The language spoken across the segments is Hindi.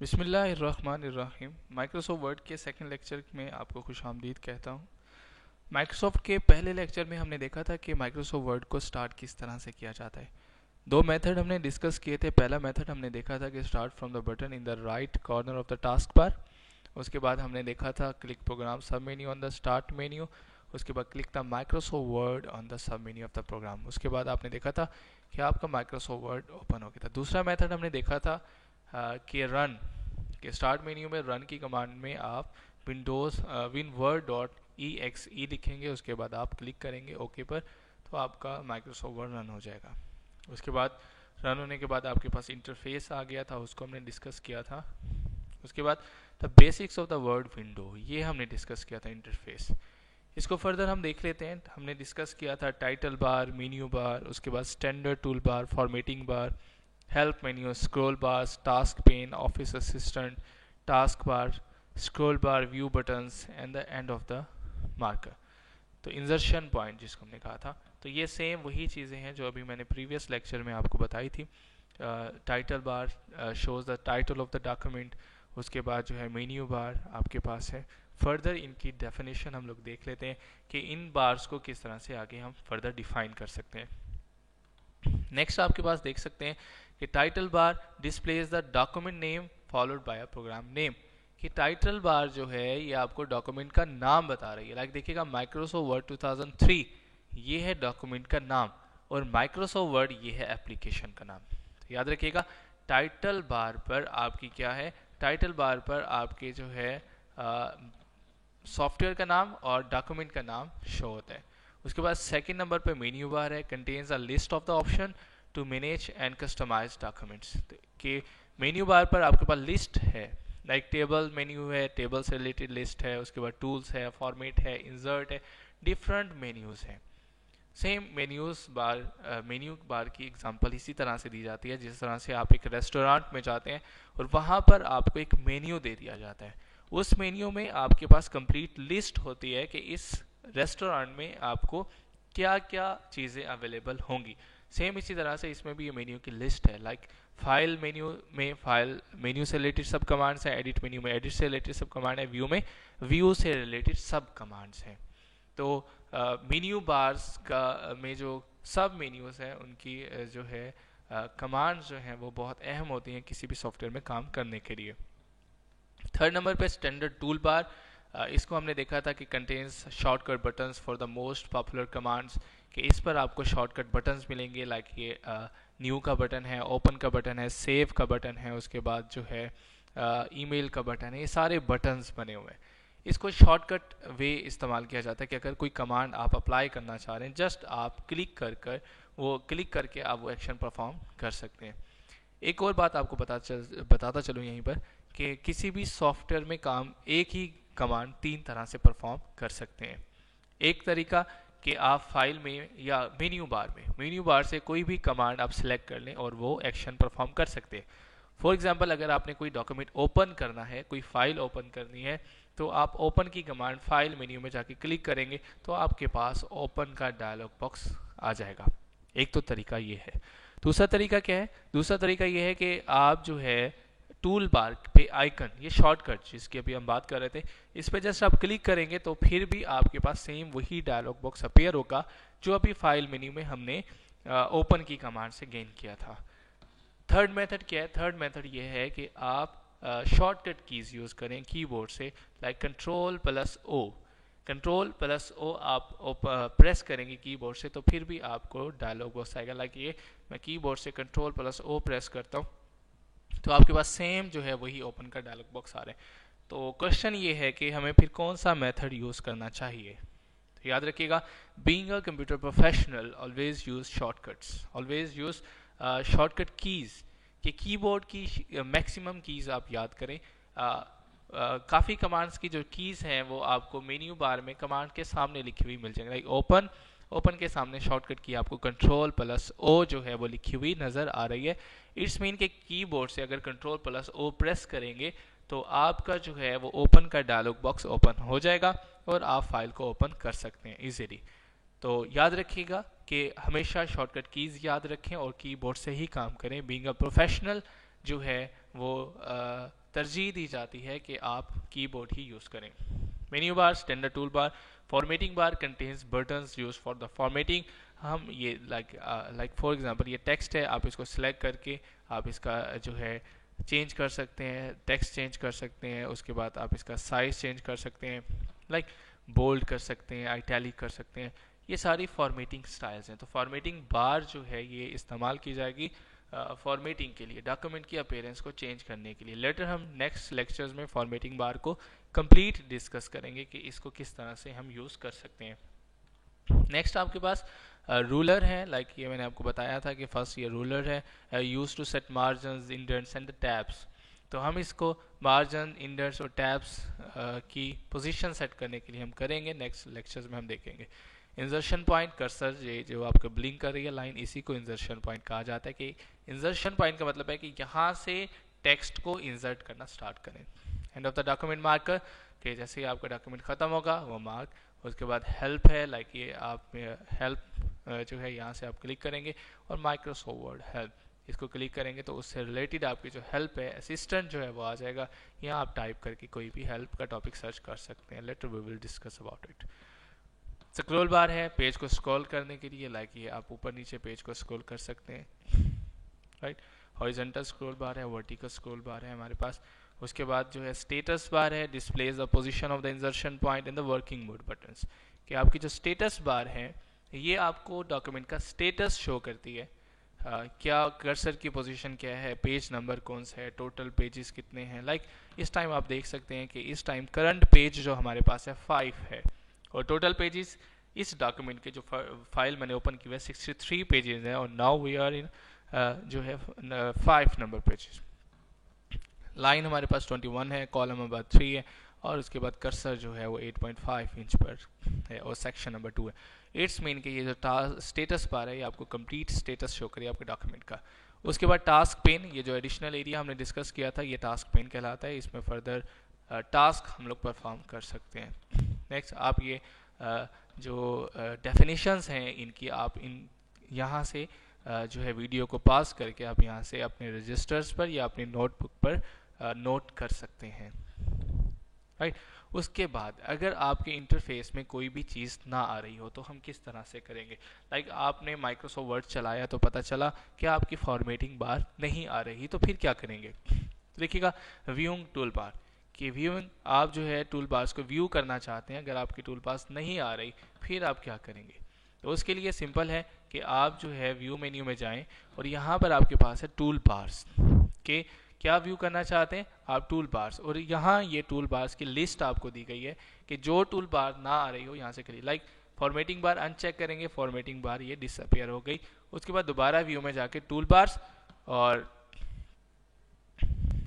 बिस्मिल्लाहिर्रहमानिर्रहीम। माइक्रोसॉफ्ट वर्ड के सेकंड लेक्चर में आपको खुशामदीद कहता हूँ। माइक्रोसॉफ्ट के पहले लेक्चर में हमने देखा था कि माइक्रोसॉफ्ट वर्ड को स्टार्ट किस तरह से किया जाता है। दो मेथड हमने डिस्कस किए थे। पहला मेथड हमने देखा था कि start from the button in the right corner of the task bar. उसके बाद हमने देखा था click program sub menu on the start menu. उसके बाद click the Microsoft Word on the sub menu of the program. उसके बाद आपने देखा था कि आपका माइक्रोसॉफ्ट वर्ड ओपन हो गया था। दूसरा मेथड हमने देखा था कि रन के स्टार्ट मेन्यू में रन की कमांड में आप Windows winword dot E X E लिखेंगे। उसके बाद आप क्लिक करेंगे ओके पर, तो आपका माइक्रोसॉफ्ट वर्ड रन हो जाएगा। उसके बाद रन होने के बाद आपके पास इंटरफेस आ गया था, उसको हमने डिस्कस किया था। उसके बाद the basics of the word window, ये हमने डिस्कस किया था इंटरफेस। इसको फर्दर हम देख लेते हैं। हमने डिस्कस किया था टाइटल बार, मेन्यू बार, उसके बाद standard tool bar, formatting bar, help menu, scroll bar, task pen, office assistant, task bar, scroll bar, view buttons and the end of the marker. तो इंसर्शन पॉइंट जिसको हमने कहा था, तो ये सेम वही चीज़ें हैं जो अभी मैंने प्रीवियस लेक्चर में आपको बताई थी। Title bar shows the title of the document. उसके बाद जो है मेन्यू बार आपके पास है। फर्दर इनकी डेफिनेशन हम लोग देख लेते हैं कि इन बार्स को किस तरह से आगे हम फर्दर डिफाइन कर सकते हैं। नेक्स्ट आपके पास देख सकते हैं कि title bar displays the document name followed by a program name. कि टाइटल बार जो है ये आपको डॉक्यूमेंट का नाम बता रही है। लाइक देखिएगा माइक्रोसॉफ्ट वर्ड 2003 ये है डॉक्यूमेंट का नाम, और माइक्रोसॉफ्ट वर्ड ये है एप्लीकेशन का नाम। तो याद रखिएगा टाइटल बार पर आपकी क्या है, टाइटल बार पर आपके जो है सॉफ्टवेयर का नाम और डॉक्यूमेंट का नाम शो होता है। उसके बाद सेकंड नंबर पे मेन्यू बार है, contains a list of the option to manage and customise documents. कि मेन्यू बार पर आपके पास लिस्ट है, लाइक टेबल मेन्यू है, टेबल से रिलेटेड लिस्ट है, उसके बाद टूल्स है, फॉर्मेट है, इंसर्ट है, डिफरेंट मेन्यूज हैं। सेम मेन्यू बार की एग्जांपल इसी तरह से दी जाती है जिस तरह से आप एक रेस्टोरेंट में जाते हैं और वहाँ पर आपको एक मेन्यू दे दिया जाता है। उस मेन्यू में आपके पास कंप्लीट लिस्ट होती है कि इस रेस्टोरेंट में आपको क्या क्या चीज़ें अवेलेबल होंगी। सेम इसी तरह से इसमें भी ये मेन्यू की लिस्ट है। लाइक फाइल मेन्यू में फाइल मेन्यू से रिलेटेड सब कमांड्स हैं, एडिट मेन्यू में एडिट से रिलेटेड सब कमांड है, व्यू में व्यू से रिलेटेड सब कमांड्स हैं। तो मेन्यू बार्स का में जो सब मेन्यूज़ हैं उनकी जो है कमांड्स जो हैं वो बहुत अहम होती हैं किसी भी सॉफ्टवेयर में काम करने के लिए। थर्ड नंबर पे स्टैंडर्ड टूल बार, इसको हमने देखा था कि contains shortcut buttons for the most popular commands. कि इस पर आपको शॉर्टकट बटन्स मिलेंगे। लाइक ये न्यू का बटन है, ओपन का बटन है, सेव का बटन है, उसके बाद जो है ईमेल का बटन है, ये सारे बटन्स बने हुए हैं। इसको शॉर्टकट वे इस्तेमाल किया जाता है कि अगर कोई कमांड आप अप्लाई करना चाह रहे हैं, जस्ट आप क्लिक करके आप वो एक्शन परफॉर्म कर सकते हैं। एक और बात आपको बताता चलूँ यहीं पर कि किसी भी सॉफ्टवेयर में काम एक ही कमांड तीन तरह से परफॉर्म कर सकते हैं। एक तरीका कि आप फाइल में या मेन्यू बार से कोई भी कमांड आप सिलेक्ट कर लें और वो एक्शन परफॉर्म कर सकते हैं। फॉर एग्जांपल अगर आपने कोई डॉक्यूमेंट ओपन करना है, कोई फाइल ओपन करनी है, तो आप ओपन की कमांड फाइल मेन्यू में जाके क्लिक करेंगे तो आपके पास ओपन का डायलॉग बॉक्स आ जाएगा। एक तो तरीका ये है। दूसरा तरीका क्या है? दूसरा तरीका ये है कि आप जो है टूल बार पे आइकन, ये शॉर्टकट जिसकी अभी हम बात कर रहे थे, इस पे जस्ट आप क्लिक करेंगे तो फिर भी आपके पास सेम वही डायलॉग बॉक्स अपीयर होगा जो अभी फाइल मेन्यू में हमने ओपन की कमांड से गेन किया था। थर्ड मेथड क्या है? थर्ड मेथड ये है कि आप शॉर्टकट कीज यूज़ करें कीबोर्ड से। लाइक कंट्रोल प्लस ओ आप प्रेस करेंगे कीबोर्ड से तो फिर भी आपको डायलॉग बॉक्स आएगा। लाइक ये मैं कीबोर्ड से कंट्रोल प्लस ओ प्रेस करता हूँ तो आपके पास सेम जो है वही ओपन का डायलॉग बॉक्स आ रहा है। तो क्वेश्चन ये है कि हमें फिर कौन सा मेथड यूज़ करना चाहिए। तो याद रखिएगा, being a computer professional always use shortcuts, always use shortcut keys. कि कीबोर्ड की मैक्सिमम कीज़ आप याद करें। काफ़ी कमांड्स की जो कीज़ हैं वो आपको मेन्यू बार में कमांड के सामने लिखी हुई मिल जाएगी। लाइक ओपन के सामने शॉर्टकट की आपको कंट्रोल प्लस ओ जो है वो लिखी हुई नज़र आ रही है। इट्स मीन के कीबोर्ड से अगर कंट्रोल प्लस ओ प्रेस करेंगे तो आपका जो है वो ओपन का डायलॉग बॉक्स ओपन हो जाएगा और आप फाइल को ओपन कर सकते हैं इजीली। तो याद रखिएगा कि हमेशा शॉर्टकट कीज़ याद रखें और कीबोर्ड से ही काम करें। बीइंग अ प्रोफेशनल जो है वो तरजीह दी जाती है कि आप कीबोर्ड ही यूज़ करें। Menu bar, standard tool bar, formatting bar contains buttons use for the formatting. हम ये लाइक फॉर एग्जांपल ये टेक्स्ट है, आप इसको सिलेक्ट करके आप इसका जो है चेंज कर सकते हैं, टेक्स्ट चेंज कर सकते हैं, उसके बाद आप इसका साइज चेंज कर सकते हैं, लाइक बोल्ड कर सकते हैं, आइटैलिक कर सकते हैं। ये सारी फॉर्मेटिंग स्टाइल्स हैं। तो फॉर्मेटिंग बार जो है ये इस्तेमाल की जाएगी फॉर्मेटिंग के लिए, डॉक्यूमेंट की अपीयरेंस को चेंज करने के लिए। लेटर हम नेक्स्ट लेक्चर्स में फॉर्मेटिंग बार को कंप्लीट डिस्कस करेंगे कि इसको किस तरह से हम यूज़ कर सकते हैं। नेक्स्ट आपके पास रूलर है, लाइक ये मैंने आपको बताया था कि फर्स्ट ये रूलर है, use to set margin, indents and tabs. तो हम इसको मार्जिन, इंडेंट्स और टैब्स की पोजीशन सेट करने के लिए हम करेंगे, नेक्स्ट लेक्चर्स में हम देखेंगे। इंजर्शन पॉइंट, कर्सर ये जो आपको ब्लिंक कर रही है लाइन, इसी को इंजर्शन पॉइंट कहा जाता है। कि इंजर्शन पॉइंट का मतलब है कि यहाँ से टेक्स्ट को इंसर्ट करना स्टार्ट करें। End of the document marker, कि जैसे ही आपका डॉक्यूमेंट खत्म होगा वो मार्क। उसके बाद हेल्प है, लाइक ये आप हेल्प जो है यहाँ से आप क्लिक करेंगे, और माइक्रोसॉफ्ट वर्ड हेल्प इसको क्लिक करेंगे तो उससे रिलेटेड आपकी जो हेल्प है, असिस्टेंट जो है वो आ जाएगा। यहाँ आप टाइप करके कोई भी हेल्प का टॉपिक सर्च कर सकते हैं। Later we will discuss about it. Scroll bar है पेज को स्क्रॉल करने के लिए, लाइक ये आप ऊपर नीचे पेज को स्क्रॉल कर सकते हैं, राइट। हॉरिजॉन्टल स्क्रॉल बार है, वर्टिकल स्क्रॉल बार है हमारे पास। उसके बाद जो है स्टेटस बार है, displays the position of the insertion point in the working mode buttons. कि आपकी जो स्टेटस बार है ये आपको डॉक्यूमेंट का स्टेटस शो करती है। क्या कर्सर की पोजीशन क्या है, पेज नंबर कौन सा है, टोटल पेजेस कितने हैं। लाइक इस टाइम आप देख सकते हैं कि इस टाइम करंट पेज जो हमारे पास है 5 है, और टोटल पेजेस इस डॉक्यूमेंट के जो फाइल मैंने ओपन की हुई है 63 पेजेस हैं, और नाउ वी आर इन जो है 5 नंबर पेजेस। लाइन हमारे पास 21 है, कॉलम नंबर 3 है, और उसके बाद कर्सर जो है वो 8.5 इंच पर है, और सेक्शन नंबर 2 है। इट्स मीन कि ये जो स्टेटस बार है ये आपको कंप्लीट स्टेटस शो करिए आपके डॉक्यूमेंट का। उसके बाद टास्क पेन, ये जो एडिशनल एरिया हमने डिस्कस किया था ये टास्क पेन कहलाता है। इसमें फर्दर टास्क हम लोग परफॉर्म कर सकते हैं। नेक्स्ट आप ये जो डेफिनेशंस हैं इनकी, आप इन यहाँ से जो है वीडियो को पास करके आप यहाँ से अपने रजिस्टर्स पर या अपनी नोटबुक पर नोट कर सकते हैं, राइट। उसके बाद अगर आपके इंटरफेस में कोई भी चीज़ ना आ रही हो तो हम किस तरह से करेंगे। लाइक आपने माइक्रोसॉफ्ट वर्ड चलाया तो पता चला कि आपकी फॉर्मेटिंग बार नहीं आ रही, तो फिर क्या करेंगे। देखिएगा व्यूइंग टूल बार, कि व्यूइंग आप जो है टूल बार्स को व्यू करना चाहते हैं, अगर आपकी टूल बार्स नहीं आ रही फिर आप क्या करेंगे। तो उसके लिए सिंपल है कि आप जो है व्यू मेन्यू में जाएं, और यहाँ पर आपके पास है टूल बार्स के क्या व्यू करना चाहते हैं आप, टूल बार्स। और यहाँ ये टूल बार्स की लिस्ट आपको दी गई है कि जो टूल बार ना आ रही हो यहाँ से करिए। लाइक फॉर्मेटिंग बार अनचेक करेंगे, फॉर्मेटिंग बार ये डिसअपियर हो गई। उसके बाद दोबारा व्यू में जाके टूल बार्स, और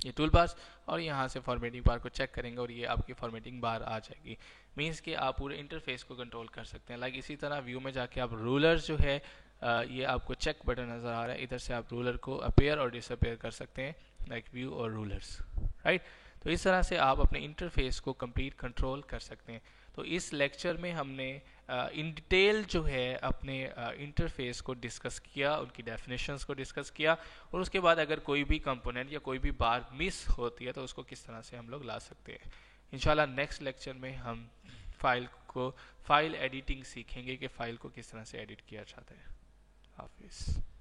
ये टूल बार्स, और यहाँ से फॉर्मेटिंग बार को चेक करेंगे और ये आपकी फॉर्मेटिंग बार आ जाएगी। मीन्स कि आप पूरे इंटरफेस को कंट्रोल कर सकते हैं। लाइक इसी तरह व्यू में जाके आप रूलर जो है ये आपको चेक बटन नज़र आ रहा है, इधर से आप रूलर को अपेयर और डिसअपेयर कर सकते हैं, लाइक व्यू और रूलर्स, राइट। तो इस तरह से आप अपने इंटरफेस को कंप्लीट कंट्रोल कर सकते हैं। तो इस लेक्चर में हमने इन डिटेल जो है अपने इंटरफेस को डिस्कस किया, उनकी डेफिनेशंस को डिस्कस किया, और उसके बाद अगर कोई भी कंपोनेंट या कोई भी बार मिस होती है तो उसको किस तरह से हम लोग ला सकते हैं। इंशाल्लाह नेक्स्ट लेक्चर में हम फाइल एडिटिंग सीखेंगे कि फ़ाइल को किस तरह से एडिट किया जाता है। हाफिज़।